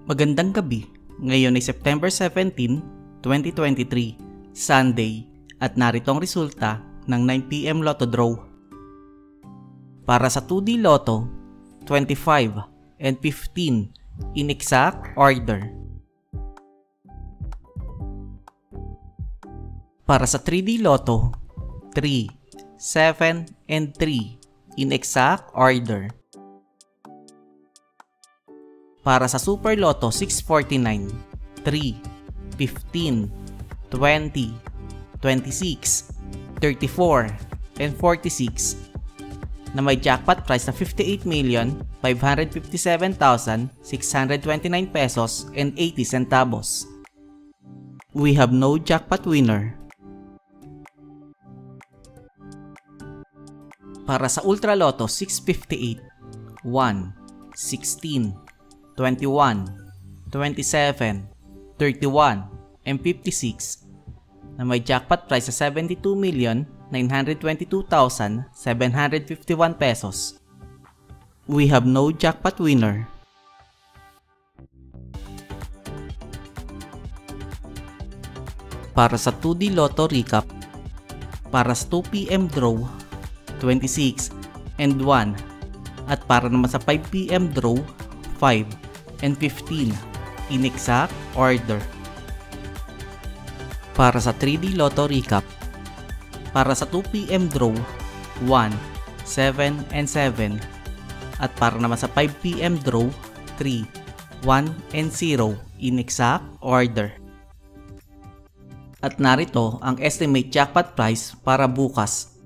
Magandang gabi. Ngayon ay September 17, 2023, Sunday, at narito ang resulta ng 9 PM Lotto Draw. Para sa 2D Lotto, 25 and 15 in exact order. Para sa 3D Lotto, 3, 7, and 3 in exact order. Para sa Super Lotto 649, 3, 15, 20, 26, 34, and 46 na may jackpot price na 58,557,629 pesos and 80 centavos. We have no jackpot winner. Para sa Ultra Lotto 658, 1, 16, 21, 27, 31, and 56 na may jackpot price sa 72,922,751 pesos. We have no jackpot winner. Para sa 2D Lotto Recap, para sa 2 PM Draw, 26 and 1, at para naman sa 5 PM Draw, 5 and 15 in exact order. Para sa 3D Lotto Recap, para sa 2 PM Draw, 1, 7, and 7, at para naman sa 5 PM Draw, 3, 1, and 0 in exact order. At narito ang estimate jackpot price para bukas,